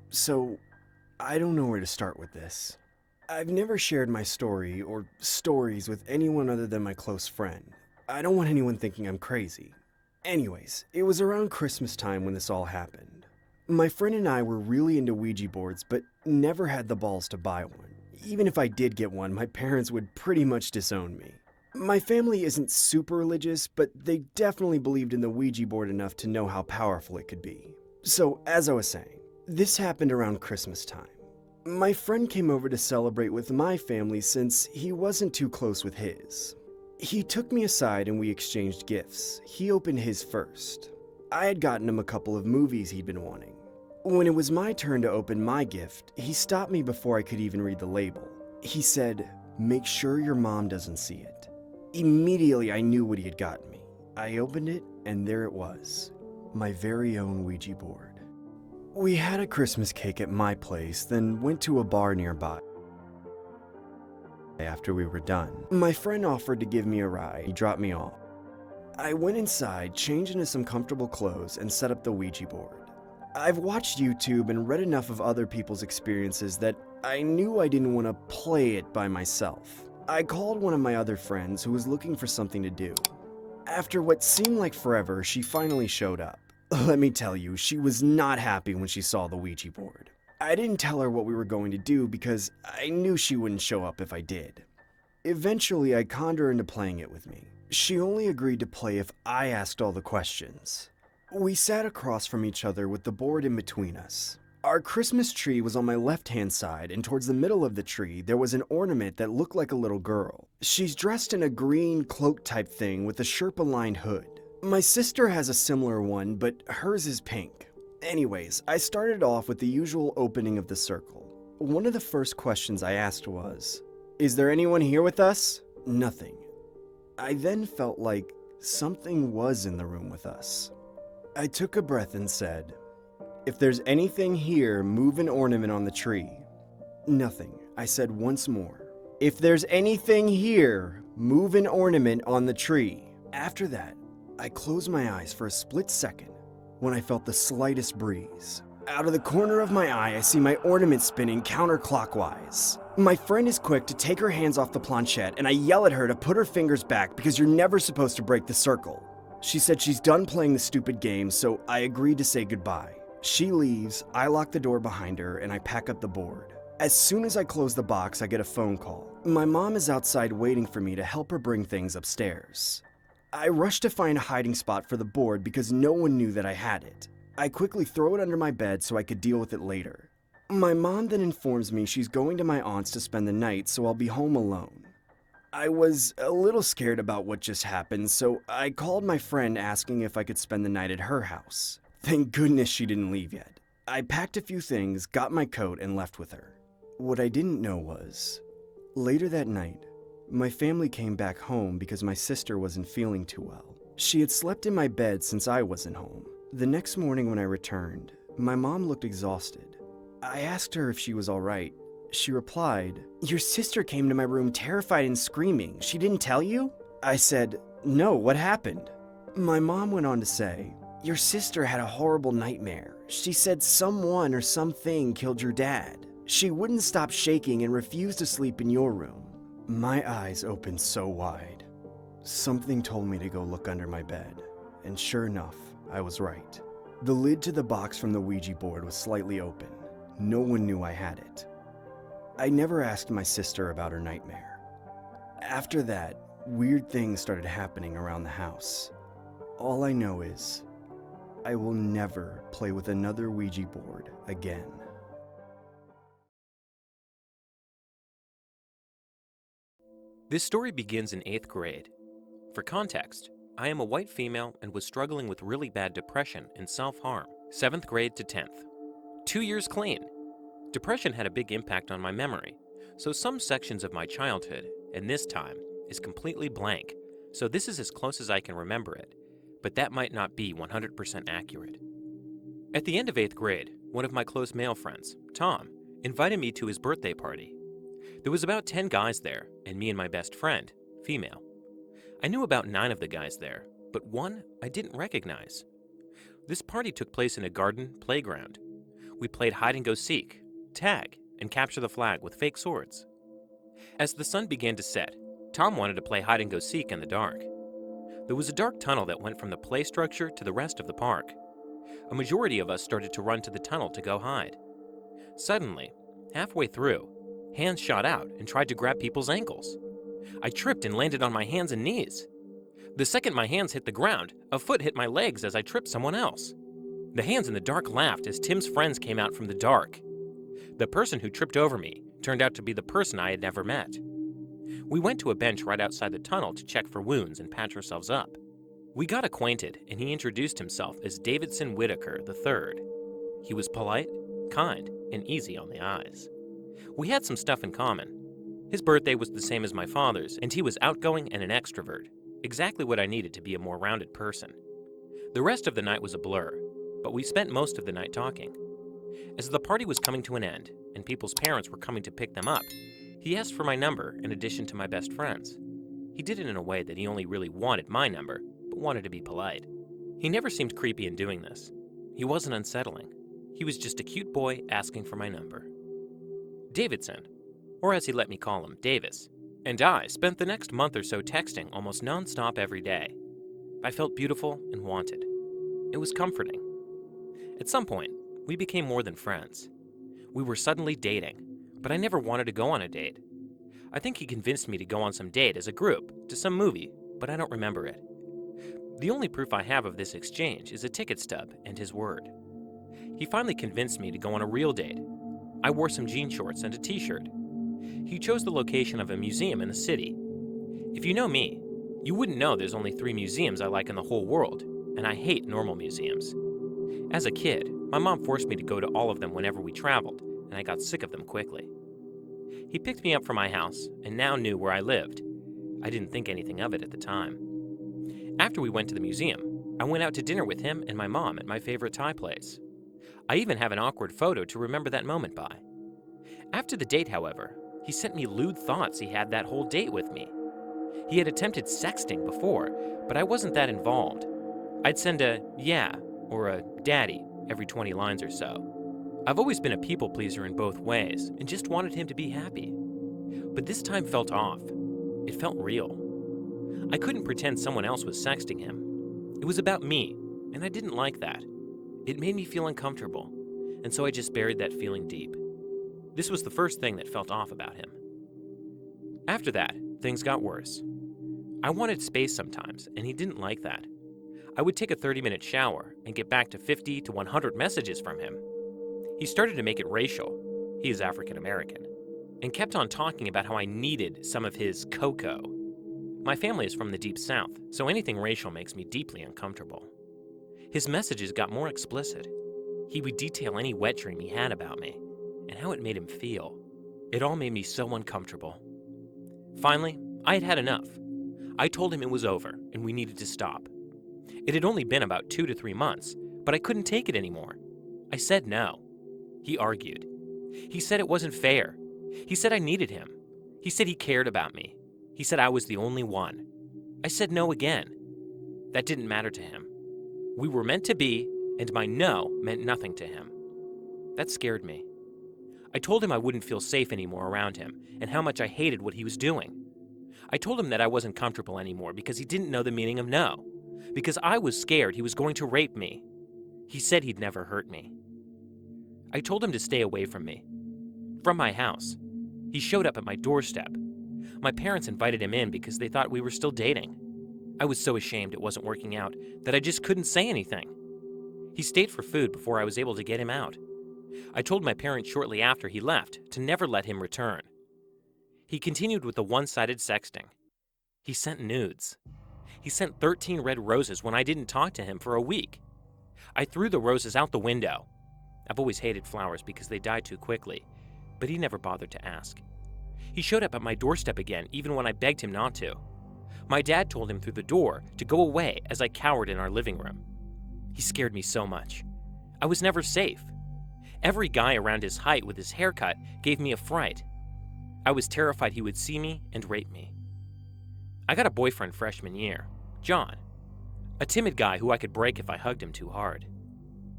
So, I don't know where to start with this. I've never shared my story or stories with anyone other than my close friend. I don't want anyone thinking I'm crazy. Anyways, it was around Christmas time when this all happened. My friend and I were really into Ouija boards, but never had the balls to buy one. Even if I did get one, my parents would pretty much disown me. My family isn't super religious, but they definitely believed in the Ouija board enough to know how powerful it could be. So, as I was saying, this happened around Christmas time. My friend came over to celebrate with my family since he wasn't too close with his. He took me aside and we exchanged gifts. He opened his first. I had gotten him a couple of movies he'd been wanting. When it was my turn to open my gift, he stopped me before I could even read the label. He said, "Make sure your mom doesn't see it." Immediately I knew what he had gotten me. I opened it and there it was, my very own Ouija board. We had a Christmas cake at my place, then went to a bar nearby. After we were done, my friend offered to give me a ride. He dropped me off. I went inside, changed into some comfortable clothes, and set up the Ouija board. I've watched YouTube and read enough of other people's experiences that I knew I didn't want to play it by myself. I called one of my other friends who was looking for something to do. After what seemed like forever, she finally showed up. Let me tell you, she was not happy when she saw the Ouija board. I didn't tell her what we were going to do because I knew she wouldn't show up if I did. Eventually, I conned her into playing it with me. She only agreed to play if I asked all the questions. We sat across from each other with the board in between us. Our Christmas tree was on my left-hand side, and towards the middle of the tree, there was an ornament that looked like a little girl. She's dressed in a green cloak-type thing with a Sherpa-lined hood. My sister has a similar one, but hers is pink. Anyways, I started off with the usual opening of the circle. One of the first questions I asked was, "Is there anyone here with us?" Nothing. I then felt like something was in the room with us. I took a breath and said, "If there's anything here, move an ornament on the tree." Nothing. I said once more, "If there's anything here, move an ornament on the tree." After that, I closed my eyes for a split second when I felt the slightest breeze. Out of the corner of my eye, I see my ornament spinning counterclockwise. My friend is quick to take her hands off the planchette, and I yell at her to put her fingers back because you're never supposed to break the circle. She said she's done playing the stupid game, so I agreed to say goodbye. She leaves, I lock the door behind her, and I pack up the board. As soon as I close the box, I get a phone call. My mom is outside waiting for me to help her bring things upstairs. I rush to find a hiding spot for the board because no one knew that I had it. I quickly throw it under my bed so I could deal with it later. My mom then informs me she's going to my aunt's to spend the night, so I'll be home alone. I was a little scared about what just happened, so I called my friend asking if I could spend the night at her house. Thank goodness she didn't leave yet. I packed a few things, got my coat, and left with her. What I didn't know was, later that night, my family came back home because my sister wasn't feeling too well. She had slept in my bed since I wasn't home. The next morning when I returned, my mom looked exhausted. I asked her if she was all right. She replied, "Your sister came to my room terrified and screaming. She didn't tell you?" I said, "No, what happened?" My mom went on to say, "Your sister had a horrible nightmare. She said someone or something killed your dad. She wouldn't stop shaking and refused to sleep in your room." My eyes opened so wide. Something told me to go look under my bed, and sure enough, I was right. The lid to the box from the Ouija board was slightly open. No one knew I had it. I never asked my sister about her nightmare. After that, weird things started happening around the house. All I know is, I will never play with another Ouija board again. This story begins in 8th grade. For context, I am a white female and was struggling with really bad depression and self-harm, 7th grade to 10th. 2 years clean. Depression had a big impact on my memory, so some sections of my childhood, and this time, is completely blank, so this is as close as I can remember it, but that might not be 100% accurate. At the end of 8th grade, one of my close male friends, Tom, invited me to his birthday party. There was about 10 guys there, and me and my best friend, female. I knew about 9 of the guys there, but one I didn't recognize. This party took place in a garden playground. We played hide and go seek, tag, and capture the flag with fake swords. As the sun began to set, Tom wanted to play hide and go seek in the dark. There was a dark tunnel that went from the play structure to the rest of the park. A majority of us started to run to the tunnel to go hide. Suddenly, halfway through, hands shot out and tried to grab people's ankles. I tripped and landed on my hands and knees. The second my hands hit the ground, a foot hit my legs as I tripped someone else. The hands in the dark laughed as Tim's friends came out from the dark. The person who tripped over me turned out to be the person I had never met. We went to a bench right outside the tunnel to check for wounds and patch ourselves up. We got acquainted, and he introduced himself as Davidson Whitaker III. He was polite, kind, and easy on the eyes. We had some stuff in common. His birthday was the same as my father's, and he was outgoing and an extrovert, exactly what I needed to be a more rounded person. The rest of the night was a blur, but we spent most of the night talking. As the party was coming to an end, and people's parents were coming to pick them up, he asked for my number in addition to my best friend's. He did it in a way that he only really wanted my number, but wanted to be polite. He never seemed creepy in doing this. He wasn't unsettling. He was just a cute boy asking for my number. Davidson, or as he let me call him, Davis, and I spent the next month or so texting almost non-stop every day. I felt beautiful and wanted. It was comforting. At some point, we became more than friends. We were suddenly dating, but I never wanted to go on a date. I think he convinced me to go on some date as a group to some movie, but I don't remember it. The only proof I have of this exchange is a ticket stub and his word. He finally convinced me to go on a real date. I wore some jean shorts and a t-shirt. He chose the location of a museum in the city. If you know me, you wouldn't know there's only 3 museums I like in the whole world, and I hate normal museums. As a kid, my mom forced me to go to all of them whenever we traveled, and I got sick of them quickly. He picked me up from my house and now knew where I lived. I didn't think anything of it at the time. After we went to the museum, I went out to dinner with him and my mom at my favorite Thai place. I even have an awkward photo to remember that moment by. After the date, however, he sent me lewd thoughts he had that whole date with me. He had attempted sexting before, but I wasn't that involved. I'd send a yeah or a daddy every 20 lines or so. I've always been a people pleaser in both ways and just wanted him to be happy. But this time felt off. It felt real. I couldn't pretend someone else was sexting him. It was about me, and I didn't like that. It made me feel uncomfortable, and so I just buried that feeling deep. This was the first thing that felt off about him. After that, things got worse. I wanted space sometimes, and he didn't like that. I would take a 30-minute shower and get back to 50 to 100 messages from him. He started to make it racial. He is African American, and kept on talking about how I needed some of his cocoa. My family is from the Deep South, so anything racial makes me deeply uncomfortable. His messages got more explicit. He would detail any wet dream he had about me, and how it made him feel. It all made me so uncomfortable. Finally, I had had enough. I told him it was over, and we needed to stop. It had only been about 2 to 3 months, but I couldn't take it anymore. I said no. He argued. He said it wasn't fair. He said I needed him. He said he cared about me. He said I was the only one. I said no again. That didn't matter to him. We were meant to be, and my no meant nothing to him. That scared me. I told him I wouldn't feel safe anymore around him, and how much I hated what he was doing. I told him that I wasn't comfortable anymore because he didn't know the meaning of no, because I was scared he was going to rape me. He said he'd never hurt me. I told him to stay away from me. From my house. He showed up at my doorstep. My parents invited him in because they thought we were still dating. I was so ashamed it wasn't working out that I just couldn't say anything. He stayed for food before I was able to get him out. I told my parents shortly after he left to never let him return. He continued with the one-sided sexting. He sent nudes. He sent 13 red roses when I didn't talk to him for a week. I threw the roses out the window. I've always hated flowers because they die too quickly, but he never bothered to ask. He showed up at my doorstep again even when I begged him not to. My dad told him through the door to go away as I cowered in our living room. He scared me so much. I was never safe. Every guy around his height with his haircut gave me a fright. I was terrified he would see me and rape me. I got a boyfriend freshman year, John, a timid guy who I could break if I hugged him too hard.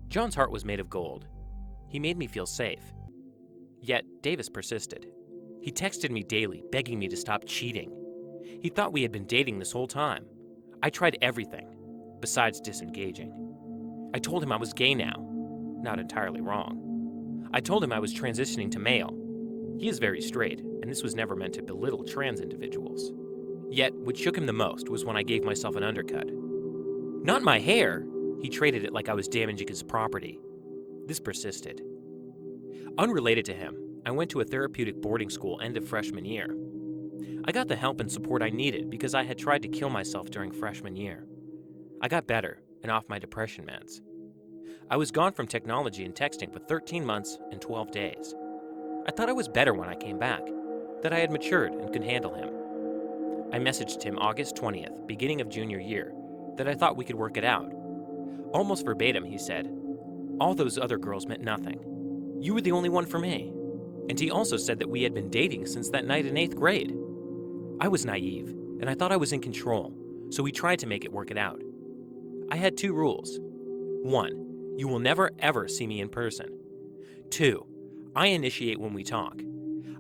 John's heart was made of gold. He made me feel safe. Yet, Davis persisted. He texted me daily, begging me to stop cheating. He thought we had been dating this whole time. I tried everything, besides disengaging. I told him I was gay now. Not entirely wrong. I told him I was transitioning to male. He is very straight, and this was never meant to belittle trans individuals. Yet, what shook him the most was when I gave myself an undercut. Not my hair! He traded it like I was damaging his property. This persisted. Unrelated to him, I went to a therapeutic boarding school end of freshman year. I got the help and support I needed because I had tried to kill myself during freshman year. I got better and off my depression meds. I was gone from technology and texting for 13 months and 12 days. I thought I was better when I came back, that I had matured and could handle him. I messaged him August 20th, beginning of junior year, that I thought we could work it out. Almost verbatim, he said, "All those other girls meant nothing. You were the only one for me." And he also said that we had been dating since that night in 8th grade. I was naive, and I thought I was in control, so we tried to make it work it out. I had 2 rules. 1, you will never ever see me in person. 2, I initiate when we talk.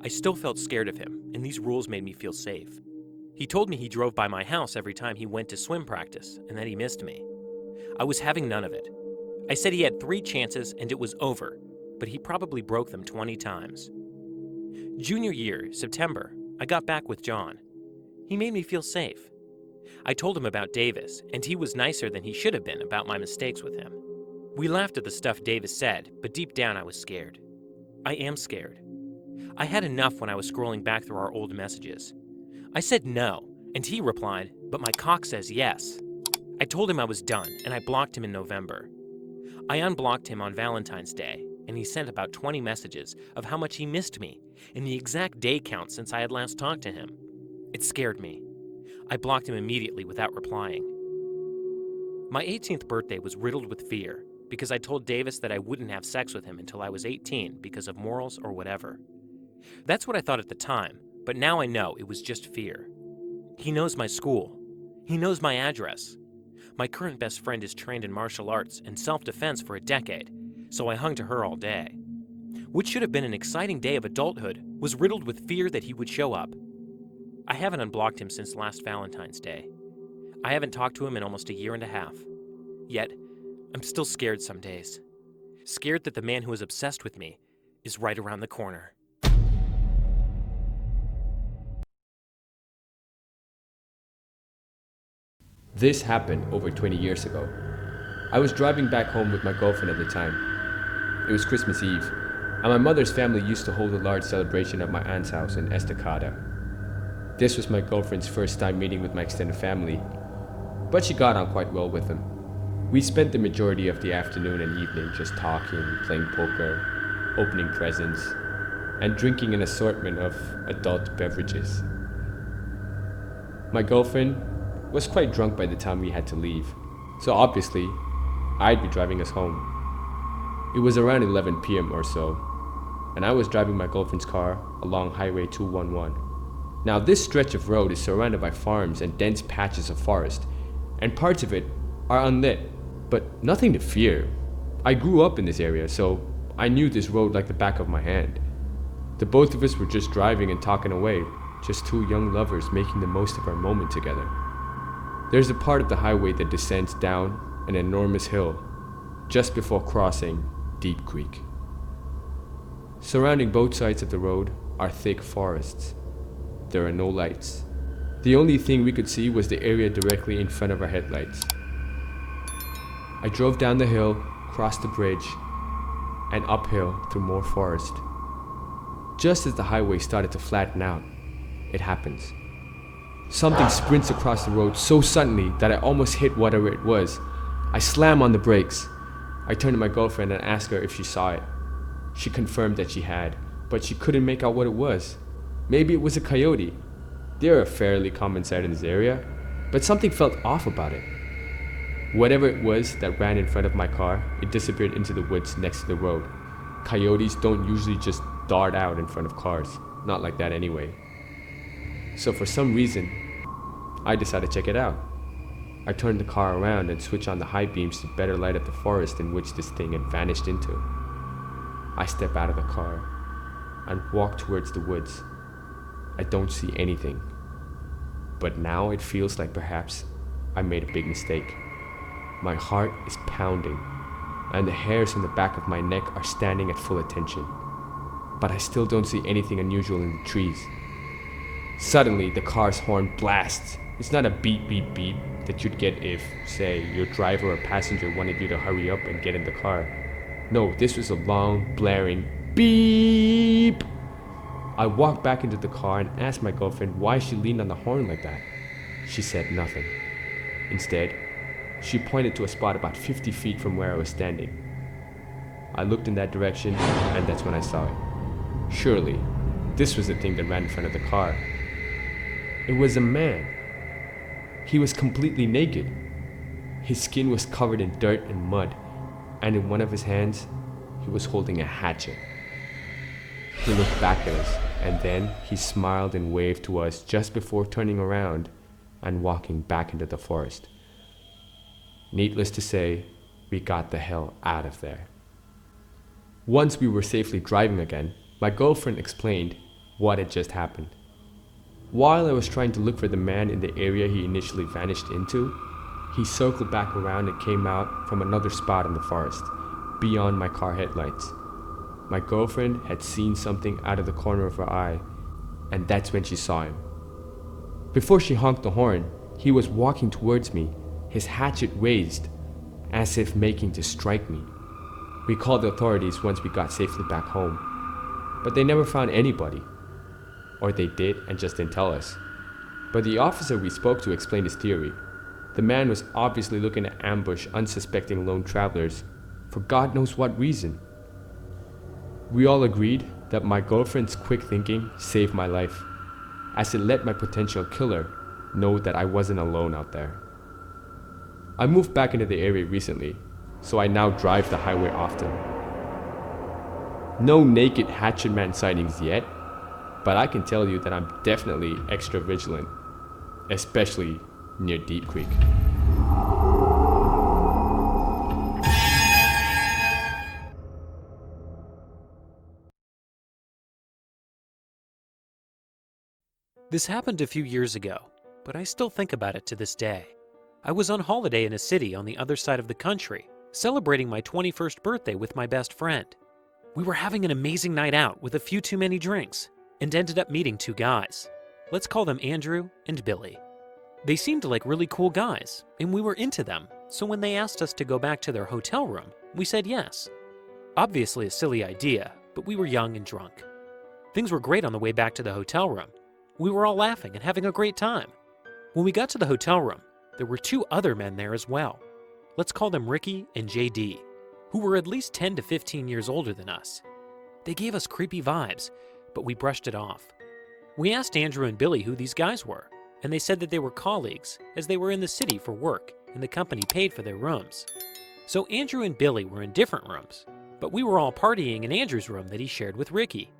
I still felt scared of him, and these rules made me feel safe. He told me he drove by my house every time he went to swim practice, and that he missed me. I was having none of it. I said he had 3 chances and it was over, but he probably broke them 20 times. Junior year, September, I got back with John. He made me feel safe. I told him about Davis, and he was nicer than he should have been about my mistakes with him. We laughed at the stuff Davis said, but deep down I was scared. I am scared. I had enough when I was scrolling back through our old messages. I said no, and he replied, "But my cock says yes." I told him I was done, and I blocked him in November. I unblocked him on Valentine's Day, and he sent about 20 messages of how much he missed me and the exact day count since I had last talked to him. It scared me. I blocked him immediately without replying. My 18th birthday was riddled with fear because I told Davis that I wouldn't have sex with him until I was 18 because of morals or whatever. That's what I thought at the time, but now I know it was just fear. He knows my school. He knows my address. My current best friend is trained in martial arts and self-defense for a decade, so I hung to her all day. What should have been an exciting day of adulthood was riddled with fear that he would show up. I haven't unblocked him since last Valentine's Day. I haven't talked to him in almost a year and a half. Yet, I'm still scared some days. Scared that the man who is obsessed with me is right around the corner. This happened over 20 years ago. I was driving back home with my girlfriend at the time. It was Christmas Eve, and my mother's family used to hold a large celebration at my aunt's house in Estacada. This was my girlfriend's first time meeting with my extended family, but she got on quite well with them. We spent the majority of the afternoon and evening just talking, playing poker, opening presents, and drinking an assortment of adult beverages. My girlfriend was quite drunk by the time we had to leave, so obviously, I'd be driving us home. It was around 11 p.m. or so, and I was driving my girlfriend's car along Highway 211. Now, this stretch of road is surrounded by farms and dense patches of forest, and parts of it are unlit, but nothing to fear. I grew up in this area, so I knew this road like the back of my hand. The both of us were just driving and talking away, just 2 young lovers making the most of our moment together. There's a part of the highway that descends down an enormous hill just before crossing Deep Creek. Surrounding both sides of the road are thick forests. There are no lights. The only thing we could see was the area directly in front of our headlights. I drove down the hill, crossed the bridge, and uphill through more forest. Just as the highway started to flatten out, it happens. Something sprints across the road so suddenly that I almost hit whatever it was. I slam on the brakes. I turned to my girlfriend and asked her if she saw it. She confirmed that she had, but she couldn't make out what it was. Maybe it was a coyote. They're a fairly common sight in this area, but something felt off about it. Whatever it was that ran in front of my car, it disappeared into the woods next to the road. Coyotes don't usually just dart out in front of cars. Not like that anyway. So for some reason, I decided to check it out. I turned the car around and switched on the high beams to better light up the forest in which this thing had vanished into. I step out of the car and walk towards the woods. I don't see anything, but now it feels like perhaps I made a big mistake. My heart is pounding, and the hairs on the back of my neck are standing at full attention. But I still don't see anything unusual in the trees. Suddenly, the car's horn blasts. It's not a beep, beep, beep that you'd get if, say, your driver or passenger wanted you to hurry up and get in the car. No, this was a long, blaring beep. I walked back into the car and asked my girlfriend why she leaned on the horn like that. She said nothing. Instead, she pointed to a spot about 50 feet from where I was standing. I looked in that direction, and that's when I saw it. Surely, this was the thing that ran in front of the car. It was a man. He was completely naked. His skin was covered in dirt and mud, and in one of his hands, he was holding a hatchet. He looked back at us, and then he smiled and waved to us just before turning around and walking back into the forest. Needless to say, we got the hell out of there. Once we were safely driving again, my girlfriend explained what had just happened. While I was trying to look for the man in the area he initially vanished into, he circled back around and came out from another spot in the forest, beyond my car headlights. My girlfriend had seen something out of the corner of her eye, and that's when she saw him. Before she honked the horn, he was walking towards me, his hatchet raised, as if making to strike me. We called the authorities once we got safely back home, but they never found anybody. Or they did and just didn't tell us. But the officer we spoke to explained his theory. The man was obviously looking to ambush unsuspecting lone travelers for God knows what reason. We all agreed that my girlfriend's quick thinking saved my life, as it let my potential killer know that I wasn't alone out there. I moved back into the area recently, so I now drive the highway often. No naked hatchet man sightings yet, but I can tell you that I'm definitely extra vigilant, especially near Deep Creek. This happened a few years ago, but I still think about it to this day. I was on holiday in a city on the other side of the country, celebrating my 21st birthday with my best friend. We were having an amazing night out with a few too many drinks, and ended up meeting two guys. Let's call them Andrew and Billy. They seemed like really cool guys, and we were into them, so when they asked us to go back to their hotel room, we said yes. Obviously a silly idea, but we were young and drunk. Things were great on the way back to the hotel room. We were all laughing and having a great time. When we got to the hotel room, there were two other men there as well. Let's call them Ricky and JD, who were at least 10 to 15 years older than us. They gave us creepy vibes, but we brushed it off. We asked Andrew and Billy who these guys were, and they said that they were colleagues, as they were in the city for work, and the company paid for their rooms. So Andrew and Billy were in different rooms, but we were all partying in Andrew's room that he shared with Ricky.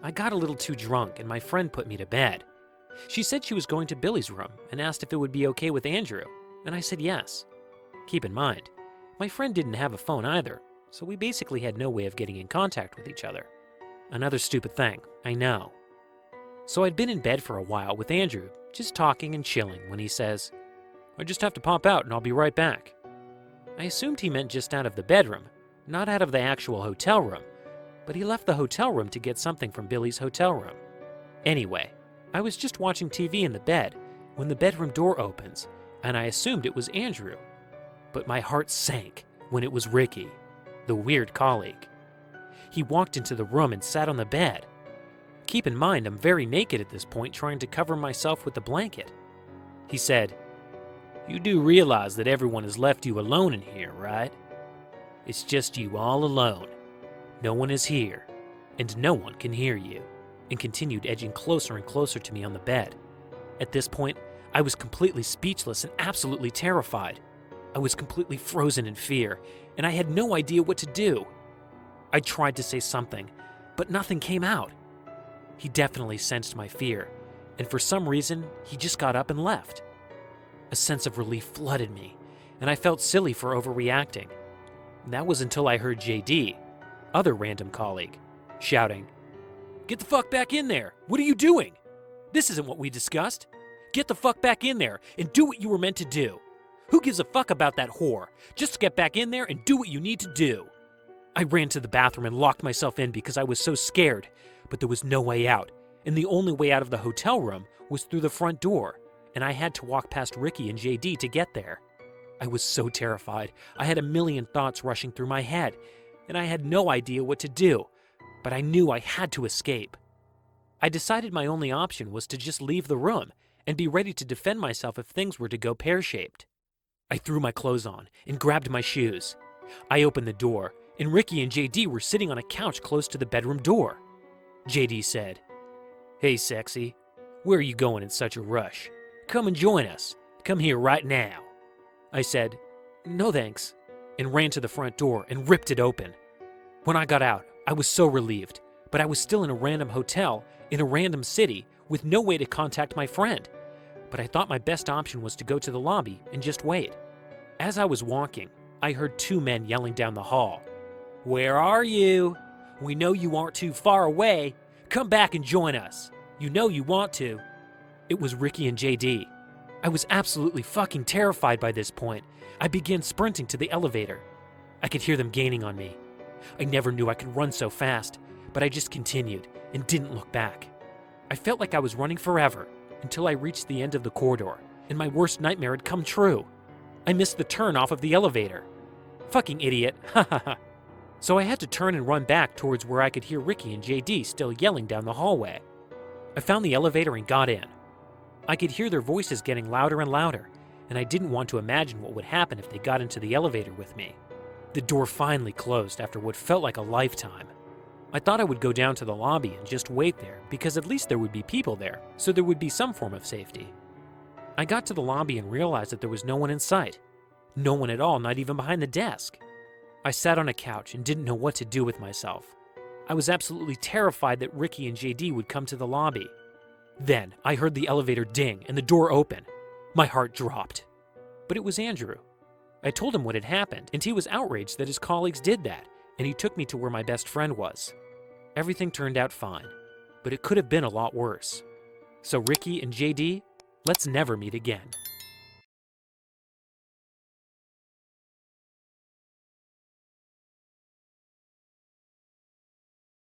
I got a little too drunk, and my friend put me to bed. She said she was going to Billy's room, and asked if it would be okay with Andrew, and I said yes. Keep in mind, my friend didn't have a phone either, so we basically had no way of getting in contact with each other. Another stupid thing, I know. So I'd been in bed for a while with Andrew, just talking and chilling, when he says, "I just have to pop out and I'll be right back." I assumed he meant just out of the bedroom, not out of the actual hotel room, but he left the hotel room to get something from Billy's hotel room. Anyway, I was just watching TV in the bed when the bedroom door opens, and I assumed it was Andrew. But my heart sank when it was Ricky, the weird colleague. He walked into the room and sat on the bed. Keep in mind, I'm very naked at this point, trying to cover myself with the blanket. He said, "You do realize that everyone has left you alone in here, right? It's just you all alone. No one is here, and no one can hear you," and continued edging closer and closer to me on the bed. At this point, I was completely speechless and absolutely terrified. I was completely frozen in fear, and I had no idea what to do. I tried to say something, but nothing came out. He definitely sensed my fear, and for some reason, he just got up and left. A sense of relief flooded me, and I felt silly for overreacting. That was until I heard JD. other random colleague, shouting, "Get the fuck back in there! What are you doing? This isn't what we discussed. Get the fuck back in there and do what you were meant to do. Who gives a fuck about that whore? Just get back in there and do what you need to do." I ran to the bathroom and locked myself in because I was so scared, but there was no way out, and the only way out of the hotel room was through the front door, and I had to walk past Ricky and JD to get there. I was so terrified. I had a million thoughts rushing through my head, and I had no idea what to do, but I knew I had to escape. I decided my only option was to just leave the room and be ready to defend myself if things were to go pear-shaped. I threw my clothes on and grabbed my shoes. I opened the door, and Ricky and JD were sitting on a couch close to the bedroom door. JD said, "Hey, sexy, where are you going in such a rush? Come and join us. Come here right now." I said, "No thanks," and ran to the front door and ripped it open. When I got out, I was so relieved, but I was still in a random hotel in a random city with no way to contact my friend. But I thought my best option was to go to the lobby and just wait. As I was walking, I heard two men yelling down the hall, "Where are you? We know you aren't too far away. Come back and join us. You know you want to." It was Ricky and JD. I was absolutely fucking terrified by this point. I began sprinting to the elevator. I could hear them gaining on me. I never knew I could run so fast, but I just continued and didn't look back. I felt like I was running forever until I reached the end of the corridor, and my worst nightmare had come true. I missed the turn off of the elevator. Fucking idiot, ha ha ha. So I had to turn and run back towards where I could hear Ricky and JD still yelling down the hallway. I found the elevator and got in. I could hear their voices getting louder and louder, and I didn't want to imagine what would happen if they got into the elevator with me. The door finally closed after what felt like a lifetime. I thought I would go down to the lobby and just wait there, because at least there would be people there, so there would be some form of safety. I got to the lobby and realized that there was no one in sight. No one at all, not even behind the desk. I sat on a couch and didn't know what to do with myself. I was absolutely terrified that Ricky and JD would come to the lobby. Then I heard the elevator ding and the door open. My heart dropped. But it was Andrew. I told him what had happened, and he was outraged that his colleagues did that, and he took me to where my best friend was. Everything turned out fine, but it could have been a lot worse. So Ricky and JD, let's never meet again.